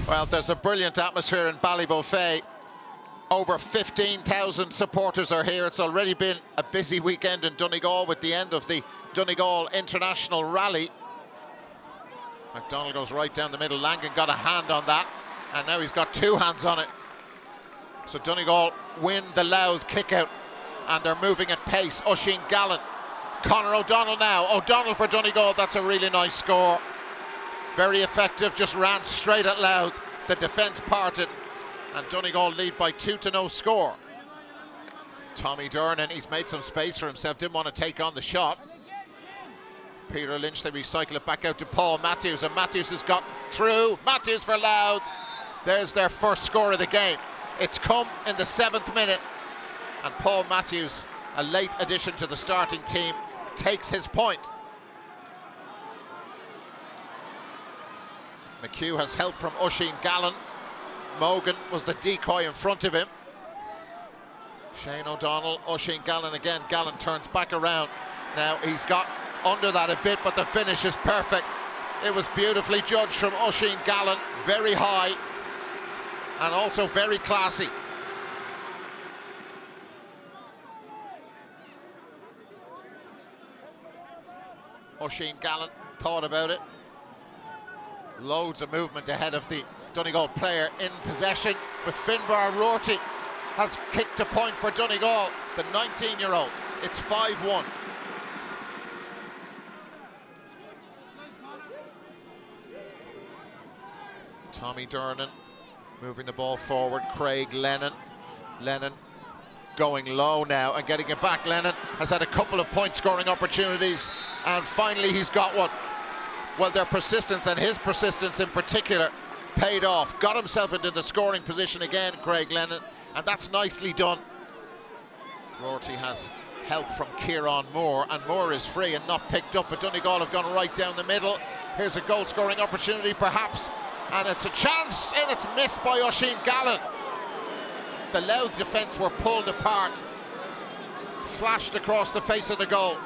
Well, there's a brilliant atmosphere in Ballybofey. Over 15,000 supporters are here. It's already been a busy weekend in Donegal with the end of the Donegal International Rally. MacDonald goes right down the middle. Langan got a hand on that, and now he's got two hands on it. So Donegal win the Louth kick-out, and they're moving at pace. Oisin Gallen, Conor O'Donnell now. O'Donnell for Donegal, that's a really nice score. Very effective, just ran straight at Louth. The defence parted, and Donegal lead by 2-0 score. Tommy Durnan, he's made some space for himself, didn't want to take on the shot. Peter Lynch, they recycle it back out to Paul Matthews, and Matthews has got through. Matthews for Louth. There's their first score of the game. It's come in the 7th minute, and Paul Matthews, a late addition to the starting team, takes his point. McHugh has help from Oisin Gallen. Mogan was the decoy in front of him. Shane O'Donnell, Oisin Gallen again. Gallen turns back around. Now he's got under that a bit, but the finish is perfect. It was beautifully judged from Oisin Gallen, very high and also very classy. Oisin Gallen thought about it. Loads of movement ahead of the Donegal player in possession, but Finbar Rorty has kicked a point for Donegal, the 19-year-old. It's 5-1. Tommy Durnan moving the ball forward. Craig Lennon. Lennon going low now and getting it back. Lennon has had a couple of point scoring opportunities, and finally he's got one. Well, their persistence, and his persistence in particular, paid off. Got himself into the scoring position again, Craig Lennon, and that's nicely done. Rorty has help from Kieran Moore, and Moore is free and not picked up, but Donegal have gone right down the middle. Here's a goal scoring opportunity perhaps, and it's a chance, and it's missed by Oisin Gallen. The Louth defence were pulled apart, flashed across the face of the goal.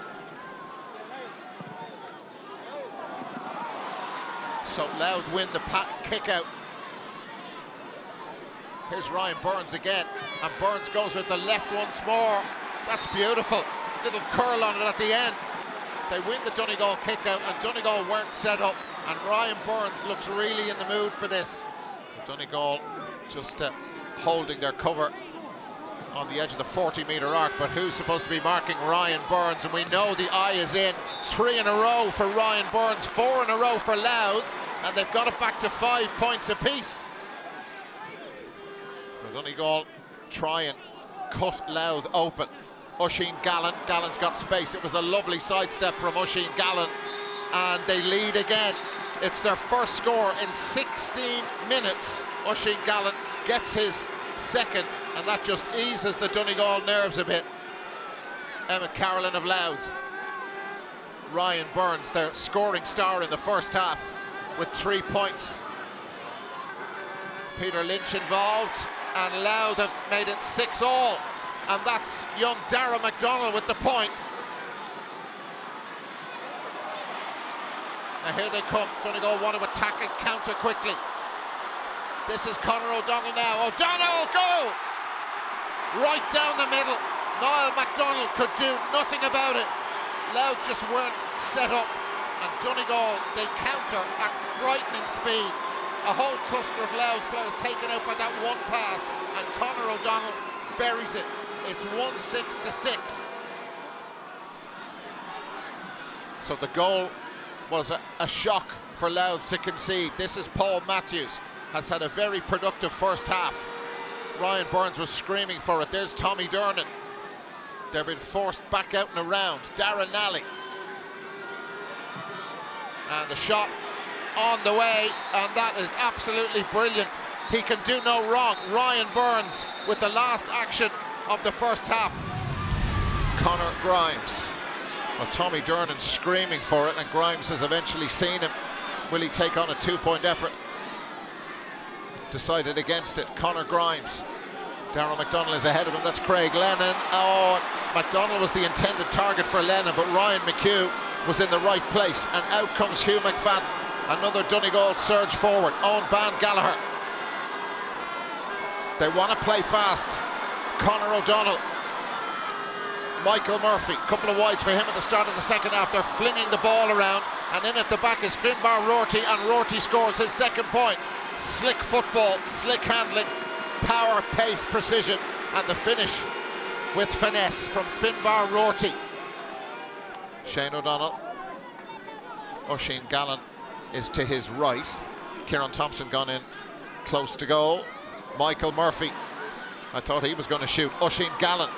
So Louth win the kick out. Here's Ryan Burns again, and Burns goes with the left once more. That's beautiful. Little curl on it at the end. They win the Donegal kick out, and Donegal weren't set up, and Ryan Burns looks really in the mood for this. Donegal just holding their cover on the edge of the 40-metre arc, but who's supposed to be marking Ryan Burns? And we know the eye is in. 3 in a row for Ryan Burns, 4 in a row for Louth, and they've got it back to 5 points apiece. Donegal try and cut Louth open. Oisin Gallen, Gallen's got space. It was a lovely sidestep from Oisin Gallen, and they lead again. It's their first score in 16 minutes. Oisin Gallen gets his second, and that just eases the Donegal nerves a bit. Emmett Carolan of Louth. Ryan Burns, their scoring star in the first half, with 3 points. Peter Lynch involved, and Louth have made it 6-all, and that's young Dara MacDonald with the point. Now here they come. Donegal want to attack and counter quickly. This is Conor O'Donnell now. O'Donnell, goal! Right down the middle. Niall MacDonald could do nothing about it. Louth just weren't set up, and Donegal, they counter at frightening speed. A whole cluster of Louth players taken out by that one pass, and Conor O'Donnell buries it. It's 1-6. So the goal was a shock for Louth to concede. This is Paul Matthews, has had a very productive first half. Ryan Burns was screaming for it. There's Tommy Durnan. They've been forced back out and around. Darren Nally. And the shot on the way, and that is absolutely brilliant. He can do no wrong. Ryan Burns with the last action of the first half. Conor Grimes. Well, Tommy Durnan screaming for it, and Grimes has eventually seen him. Will he take on a 2-point effort? Decided against it. Conor Grimes. Darrell MacDonald is ahead of him. That's Craig Lennon. Oh, MacDonald was the intended target for Lennon, but Ryan McHugh was in the right place, and out comes Hugh McFadden. Another Donegal surge forward. Owen Ban Gallagher. They want to play fast. Conor O'Donnell. Michael Murphy. Couple of wides for him at the start of the second half. They're flinging the ball around. And in at the back is Finbar Rorty. And Rorty scores his second point. Slick football, slick handling, power, pace, precision. And the finish with finesse from Finbar Rorty. Shane O'Donnell. Oisin Gallen is to his right. Kieran Thompson gone in close to goal. Michael Murphy. I thought he was going to shoot. Oisin Gallen.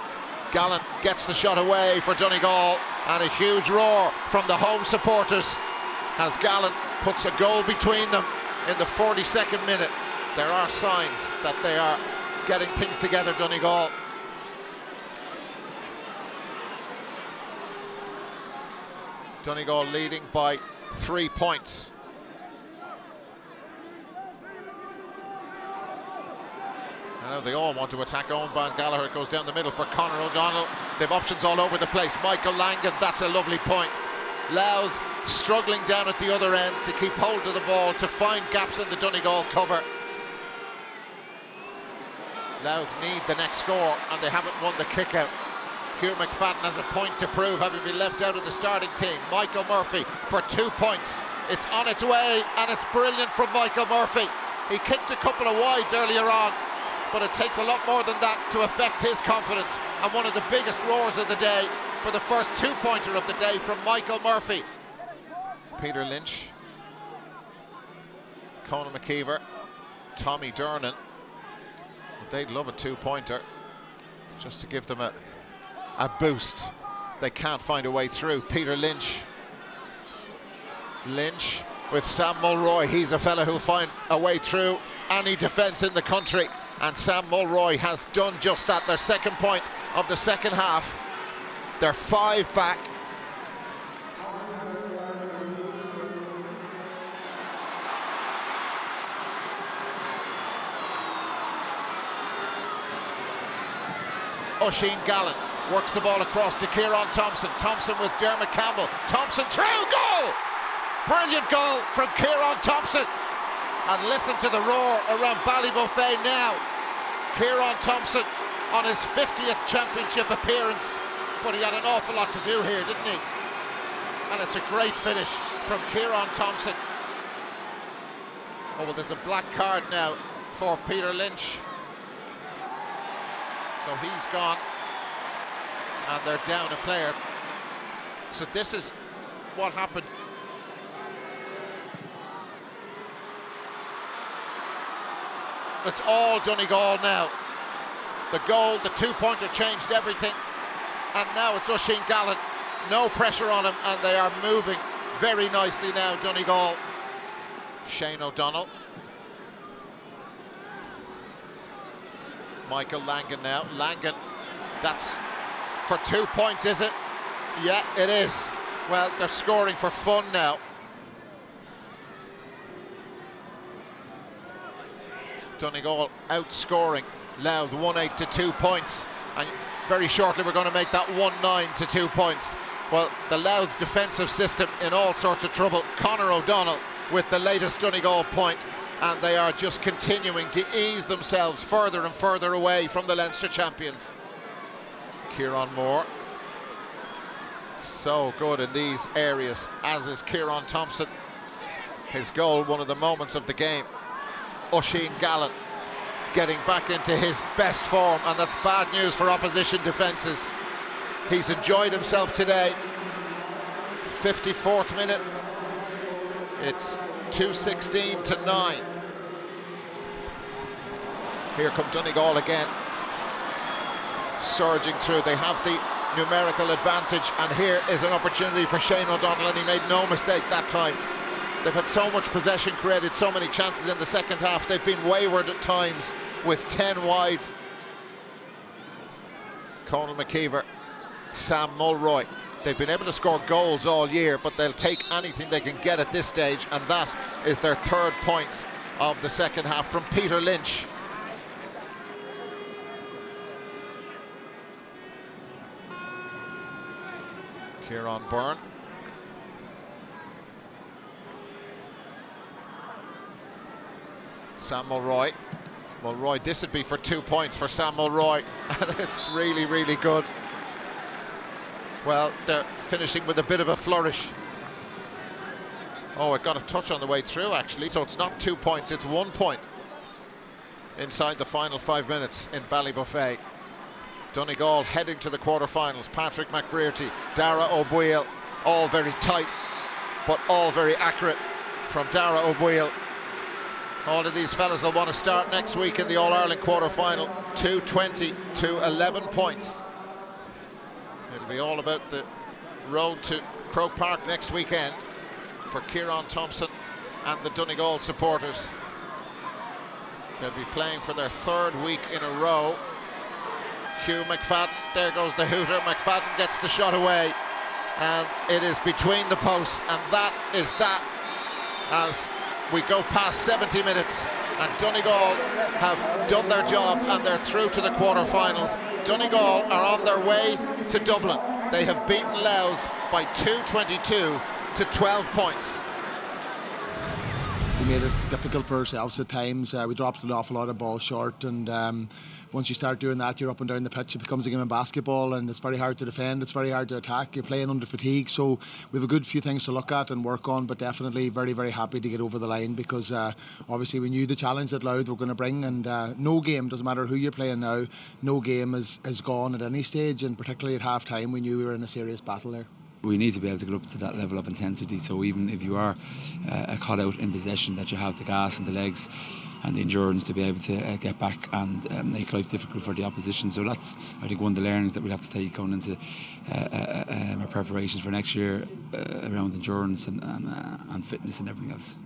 Gallen gets the shot away for Donegal, and a huge roar from the home supporters as Gallen puts a goal between them in the 42nd minute. There are signs that they are getting things together, Donegal. Donegal leading by 3 points. I know they all want to attack Owen Ban Gallagher. It goes down the middle for Conor O'Donnell. They've options all over the place. Michael Langan, that's a lovely point. Louth struggling down at the other end to keep hold of the ball, to find gaps in the Donegal cover. Louth need the next score, and they haven't won the kick-out. Hugh McFadden has a point to prove, having been left out of the starting team. Michael Murphy for 2 points. It's on its way, and it's brilliant from Michael Murphy. He kicked a couple of wides earlier on, but it takes a lot more than that to affect his confidence. And one of the biggest roars of the day for the first 2-pointer of the day from Michael Murphy. Peter Lynch, Conor McKeever, Tommy Durnan. They'd love a 2-pointer just to give them a boost. They can't find a way through. Peter Lynch. Lynch with Sam Mulroy. He's a fella who'll find a way through any defence in the country. And Sam Mulroy has done just that. Their second point of the second half. They're 5 back. Oisin Gallen works the ball across to Kieran Thompson. Thompson with Dermot Campbell. Thompson through, goal! Brilliant goal from Kieran Thompson. And listen to the roar around Ballybofey now. Kieran Thompson on his 50th championship appearance, but he had an awful lot to do here, didn't he? And it's a great finish from Kieran Thompson. Oh, well, there's a black card now for Peter Lynch. So he's gone, and they're down a player. So this is what happened. It's all Donegal now. The goal, the 2-pointer changed everything. And now it's Oisin Gallen. No pressure on him, and they are moving very nicely now, Donegal. Shane O'Donnell. Michael Langan now. Langan, that's for 2 points, is it? Yeah, it is. Well, they're scoring for fun now. Donegal outscoring Louth 1-8 to 2 points, and very shortly we're going to make that 1-9 to 2 points. Well, the Louth defensive system in all sorts of trouble. Conor O'Donnell with the latest Donegal point, and they are just continuing to ease themselves further and further away from the Leinster champions. Kieran Moore, so good in these areas, as is Kieran Thompson. His goal, one of the moments of the game. Oisin Gallen getting back into his best form, and that's bad news for opposition defences. He's enjoyed himself today. 54th minute. It's 2:16 to 9. Here come Donegal again, surging through. They have the numerical advantage, and here is an opportunity for Shane O'Donnell, and he made no mistake that time. They've had so much possession, created so many chances in the second half. They've been wayward at times with 10 wides. Conor McKeever, Sam Mulroy. They've been able to score goals all year, but they'll take anything they can get at this stage, and that is their 3rd point of the second half from Peter Lynch. Kieran Byrne. Sam Mulroy. Mulroy, this would be for 2 points for Sam Mulroy, and it's really, really good. Well, they're finishing with a bit of a flourish. Oh, it got a touch on the way through, actually, so it's not 2 points, it's 1 point inside the final 5 minutes in Ballybofey. Donegal heading to the quarter-finals. Patrick McBrearty, Dara O'Boyle, all very tight, but all very accurate from Dara O'Boyle. All of these fellas will want to start next week in the All-Ireland quarter-final. 220 to 11 points. It'll be all about the road to Croke Park next weekend for Kieran Thompson and the Donegal supporters. They'll be playing for their 3rd week in a row. Hugh McFadden, there goes the hooter. McFadden gets the shot away, and it is between the posts, and that is that as we go past 70 minutes, and Donegal have done their job and they're through to the quarter-finals. Donegal are on their way to Dublin. They have beaten Louth by 222 to 12 points. We made it difficult for ourselves at times. We dropped an awful lot of balls short, and once you start doing that, you're up and down the pitch. It becomes a game of basketball, and it's very hard to defend, it's very hard to attack. You're playing under fatigue, so we have a good few things to look at and work on, but definitely very, very happy to get over the line, because obviously we knew the challenge that Louth were going to bring, and no game, doesn't matter who you're playing now, no game is gone at any stage, and particularly at half-time we knew we were in a serious battle there. We need to be able to get up to that level of intensity, so even if you are caught out in possession, that you have the gas and the legs and the endurance to be able to get back and make life difficult for the opposition. So that's, I think, one of the learnings that we'll have to take going into our preparations for next year around endurance and fitness and everything else.